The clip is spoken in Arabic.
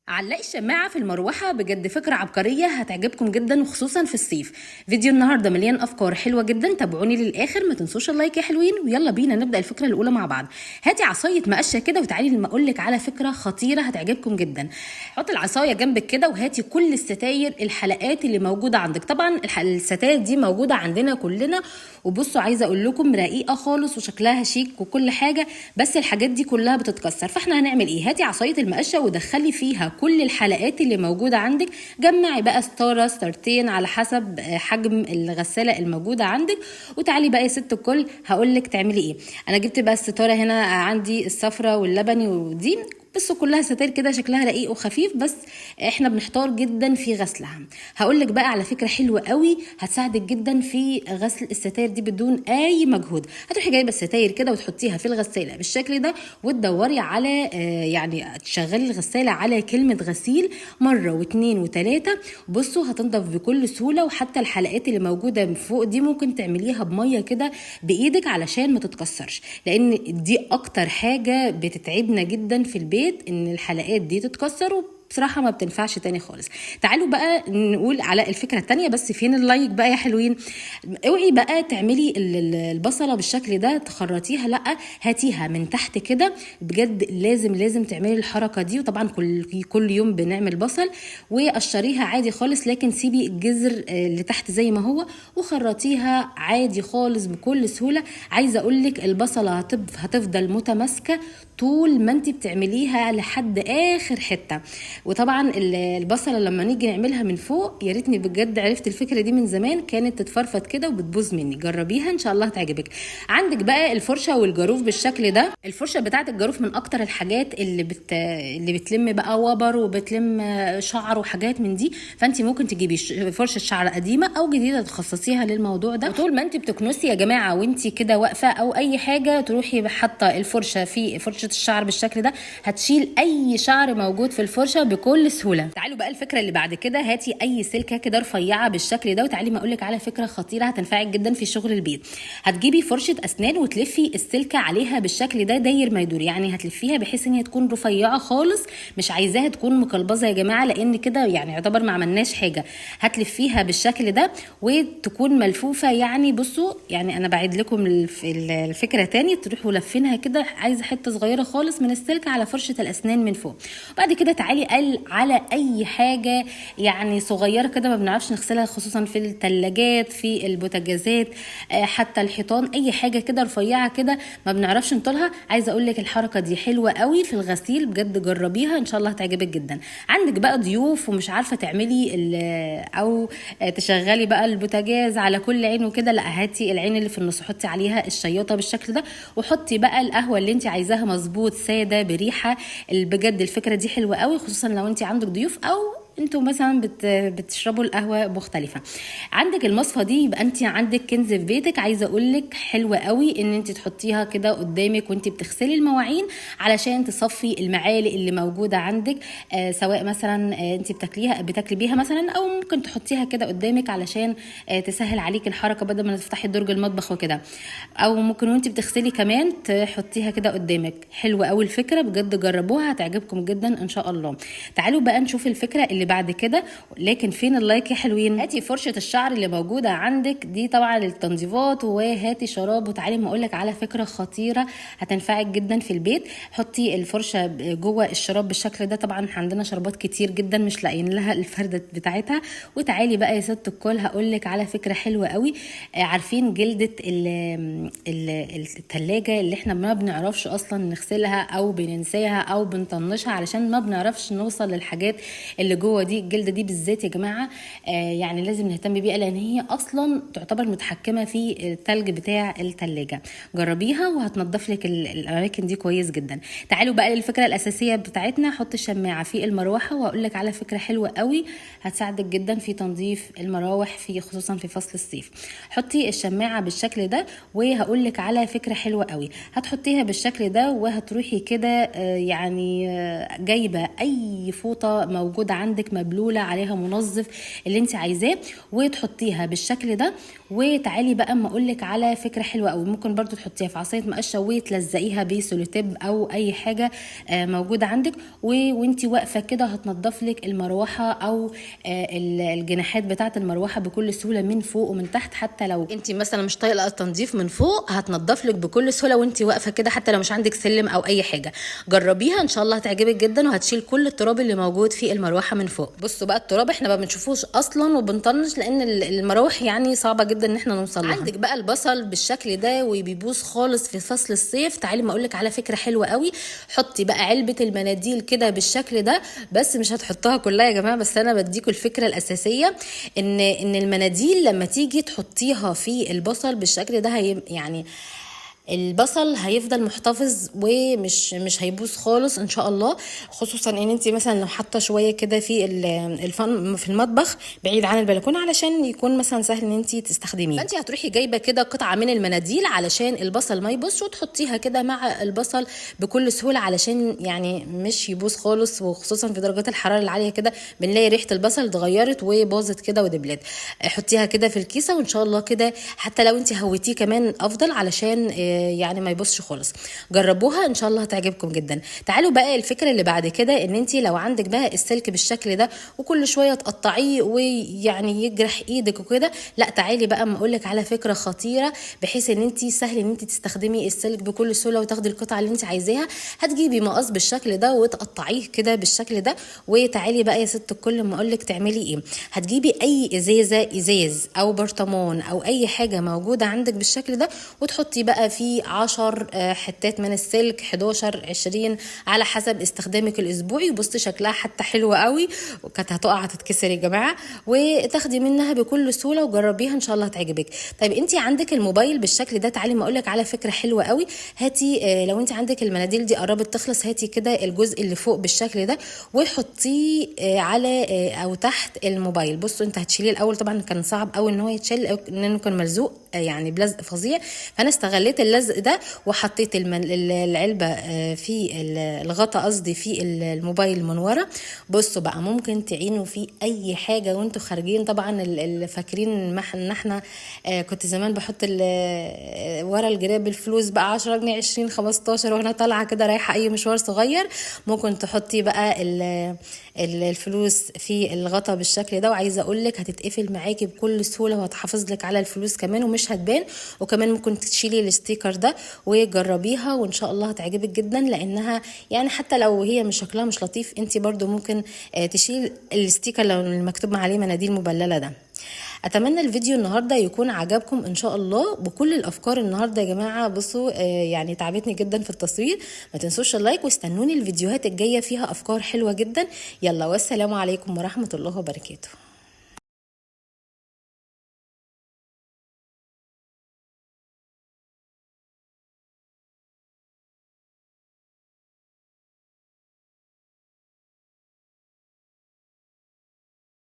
علقي الشماعة في المروحة، بجد فكرة عبقرية هتعجبكم جدا وخصوصا في الصيف. فيديو النهاردة مليان أفكار حلوة جدا، تابعوني للآخر، ما تنسوش اللايك يا حلوين. ويلا بينا نبدأ الفكرة الأولى مع بعض. هاتي عصاية مقشة كده وتعالي لما أقولك على فكرة خطيرة هتعجبكم جدا. حطي العصاية جنبك كده وهاتي كل الستاير الحلقات اللي موجودة عندك. طبعا الستاير دي موجودة عندنا كلنا، وبصوا عايزة أقول لكم رقيقة خالص وشكلها شيك وكل حاجة، بس الحاجات دي كلها بتتكسر. فاحنا هنعمل إيه؟ هاتي عصاية المقشة ودخلي فيها كل الحلقات اللي موجوده عندك. جمعي بقى ستاره ستارتين على حسب حجم الغساله الموجوده عندك، وتعالي بقى يا ست الكل هقولك تعملي ايه. انا جبت بقى الستاره هنا عندي الصفرة واللبني ودي، بس كلها ستاير كده شكلها رقيق وخفيف، بس احنا بنحتار جدا في غسلها. هقولك بقى على فكره حلوه قوي هتساعدك جدا في غسل الستاير دي بدون اي مجهود. هتروحي جايبه الستاير كده وتحطيها في الغساله بالشكل ده، وتدوري على يعني تشغلي الغساله على كلمه غسيل مره واثنين وثلاثه. بصوا هتنضف بكل سهوله، وحتى الحلقات اللي موجوده من فوق دي ممكن تعمليها بميه كده بايدك علشان ما تتكسرش، لان دي اكتر حاجه بتتعبنا جدا في البيت، ان الحلقات دي تتكسر بصراحة ما بتنفعش تاني خالص. تعالوا بقى نقول على الفكرة التانية، بس فين اللايك بقى يا حلوين؟ اوعي بقى تعملي البصلة بالشكل ده تخرطيها، لا هاتيها من تحت كده. بجد لازم تعملي الحركة دي، وطبعا كل يوم بنعمل بصل، وقشريها عادي خالص، لكن سيبي الجذر اللي تحت زي ما هو وخرطيها عادي خالص بكل سهولة. عايزة اقولك البصلة هتفضل متماسكة طول ما انت بتعمليها لحد اخر حته. وطبعا البصله لما نيجي نعملها من فوق، يا ريتني بجد عرفت الفكره دي من زمان، كانت تتفرفط كده وبتبوظ مني. جربيها ان شاء الله هتعجبك. عندك بقى الفرشه والجاروف بالشكل ده. الفرشه بتاعه الجاروف من اكتر الحاجات اللي بتلم بقى وبر وبتلم شعر وحاجات من دي، فانت ممكن تجيبي فرشه شعر قديمه او جديده تخصصيها للموضوع ده. وطول ما انت بتكنسي يا جماعه وانت كده واقفه او اي حاجه، تروحي حاطه الفرشه في فرشه الشعر بالشكل ده، هتشيل اي شعر موجود في الفرشه بكل سهوله. تعالوا بقى الفكره اللي بعد كده، هاتي اي سلكه كده رفيعه بالشكل ده، وتعالي ما اقولك على فكره خطيره هتنفعك جدا في شغل البيت. هتجيبي فرشه اسنان وتلفي السلكه عليها بالشكل ده داير ما يدور، يعني هتلفيها بحيث ان هي تكون رفيعه خالص، مش عايزاها تكون مقلبظه يا جماعه، لان كده يعني يعتبر ما عملناش حاجه. هتلفيها بالشكل ده وتكون ملفوفه، يعني بصوا يعني انا بعيد لكم الفكره تاني، تروحوا لفينها كده، عايزه حته صغيره خالص من السلك على فرشه الاسنان من فوق. بعد كده تعالي على اي حاجه يعني صغيره كده ما بنعرفش نغسلها، خصوصا في الثلاجات في البوتاجازات، حتى الحيطان، اي حاجه كده رفيعه كده ما بنعرفش نطولها. عايزه اقول لك الحركه دي حلوه قوي في الغسيل، بجد جربيها ان شاء الله هتعجبك جدا. عندك بقى ضيوف ومش عارفه تعملي او تشغلي بقى البوتاجاز على كل عين وكده، لا هاتي العين اللي في النص حطي عليها الشياطه بالشكل ده، وحطي بقى القهوه اللي انت عايزاها مظبوط ساده بريحه. بجد الفكره دي حلوه قوي، خصوصا لو انت عندك ضيوف او انتوا مثلا بتشربوا القهوه مختلفه. عندك المصفى دي، يبقى انت عندك كنز في بيتك. عايزه اقول لك حلوه قوي ان انت تحطيها كده قدامك وانت بتغسلي المواعين، علشان تصفي المعالق اللي موجوده عندك، سواء مثلا انت بتاكلي بيها مثلا، او ممكن تحطيها كده قدامك علشان تسهل عليك الحركه بدل ما تفتحي درج المطبخ وكده، او ممكن وانت بتغسلي كمان تحطيها كده قدامك. حلوه قوي الفكره، بجد جربوها هتعجبكم جدا ان شاء الله. تعالوا بقى نشوف الفكره اللي بعد كده، لكن فين اللايك يا حلوين؟ هاتي فرشه الشعر اللي موجوده عندك دي طبعا للتنظيفات، وهاتي شراب، وتعالي ما اقولك على فكره خطيره هتنفعك جدا في البيت. حطي الفرشه جوه الشراب بالشكل ده، طبعا عندنا شرابات كتير جدا مش لاقيين لها الفرده بتاعتها. وتعالي بقى يا ست الكل هقولك على فكره حلوه قوي. عارفين جلده التلاجة اللي احنا ما بنعرفش اصلا نغسلها او بننساها او بنطنشها علشان ما بنعرفش نوصل للحاجات اللي جوه دي؟ الجلده دي بالذات يا جماعه يعني لازم نهتم بيها، لان هي اصلا تعتبر متحكمه في التلج بتاع التلاجة. جربيها وهتنضف لك الاماكن دي كويس جدا. تعالوا بقى للفكره الاساسيه بتاعتنا، حط الشماعه في المروحه، واقول لك على فكره حلوه قوي هتساعدك جدا في تنظيف المراوح خصوصا في فصل الصيف. حطي الشماعه بالشكل ده، وهقول لك على فكره حلوه قوي. هتحطيها بالشكل ده وهتروحي كده يعني جايبه اي فوطه موجوده عندك عندك مبلوله عليها منظف اللي انت عايزاه، وتحطيها بالشكل ده. وتعالي بقى اما اقول لك على فكره حلوه قوي، ممكن برضو تحطيها في عصايه مقشه وتلزقيها بسولوتيب او اي حاجه موجوده عندك، وانت واقفه كده هتنضف لك المروحه او الجناحات بتاعه المروحه بكل سهوله من فوق ومن تحت. حتى لو انت مثلا مش طايقه التنظيف من فوق هتنضف لك بكل سهوله وانت واقفه كده، حتى لو مش عندك سلم او اي حاجه. جربيها ان شاء الله هتعجبك جدا، وهتشيل كل التراب اللي موجود في المروحه من فوق. بصوا بقى التراب احنا ما بنشوفوش اصلا وبنطنش، لان المراوح يعني صعبه جدا ان احنا نوصل لها. عندك بقى البصل بالشكل ده وبيبوظ خالص في فصل الصيف، تعالي ما اقولك على فكره حلوه قوي. حطي بقى علبه المناديل كده بالشكل ده، بس مش هتحطها كلها يا جماعه، بس انا بديكوا الفكره الاساسيه ان المناديل لما تيجي تحطيها في البصل بالشكل ده يعني البصل هيفضل محتفظ ومش هيبوظ خالص ان شاء الله. خصوصا ان انت مثلا لو حاطه شويه كده في في المطبخ بعيد عن البلكونه علشان يكون مثلا سهل ان انت تستخدميه، فانت هتروحي جايبه كده قطعه من المناديل علشان البصل ما يبوظش، وتحطيها كده مع البصل بكل سهوله علشان يعني مش يبوظ خالص. وخصوصا في درجات الحراره العاليه كده بنلاقي ريحه البصل اتغيرت وباظت كده ودبلت. حطيها كده في الكيسه وان شاء الله كده، حتى لو انت هويتيه كمان افضل علشان يعني ما يبصش خالص. جربوها ان شاء الله هتعجبكم جدا. تعالوا بقى الفكره اللي بعد كده، ان انت لو عندك بقى السلك بالشكل ده وكل شويه تقطعيه ويعني يجرح ايدك وكده، لا تعالي بقى اما اقول لك على فكره خطيره، بحيث ان انت سهل ان انت تستخدمي السلك بكل سهوله وتاخدي القطعه اللي انت عايزاها. هتجيبي مقص بالشكل ده وتقطعيه كده بالشكل ده. وتعالي بقى يا ست الكل اما اقول لك تعملي ايه. هتجيبي اي ازاز او برطمان او اي حاجه موجوده عندك بالشكل ده، وتحطي بقى فيه 10 حتات من السلك، 11 20 على حسب استخدامك الاسبوعي. بصي شكلها حتى حلوه قوي، وكانت هتقع هتتكسر يا جماعه، وتاخدي منها بكل سهوله وجربيها ان شاء الله هتعجبك. طيب انت عندك الموبايل بالشكل ده، تعالي ما اقول لك على فكره حلوه قوي. هاتي لو انت عندك المناديل دي قربت تخلص، هاتي كده الجزء اللي فوق بالشكل ده وحطيه على او تحت الموبايل. بصوا انت هتشيليه الاول، طبعا كان صعب قوي ان هو يتشيل لانه كان ملزوق يعني بلزق فظيع، فانا استغليت اللزق ده وحطيت العلبه في الغطا قصدي في الموبايل من ورا. بصوا بقى ممكن تعينوا فيه اي حاجه وانتوا خارجين. طبعا فاكرين ان احنا كنت زمان بحط ورا الجراب الفلوس بقى 10 جنيه 20 15 وانا طالعه كده رايحه اي مشوار صغير، ممكن تحطي بقى الفلوس في الغطا بالشكل ده. وعايزه اقول لك هتتقفل معاكي بكل سهوله وهتحافظ لك على الفلوس كمان ومش هتبان. وكمان ممكن تشيلي الستيكر ده وجربيها وان شاء الله هتعجبك جدا، لانها يعني حتى لو هي مش شكلها مش لطيف انت برضو ممكن تشيل الستيكر لو المكتوب عليه مناديل مبلله ده. اتمنى الفيديو النهارده يكون عجبكم ان شاء الله بكل الافكار النهارده يا جماعه. بصوا يعني تعبتني جدا في التصوير. ما تنسوش اللايك واستنوني الفيديوهات الجايه فيها افكار حلوه جدا. يلا والسلام عليكم ورحمه الله وبركاته.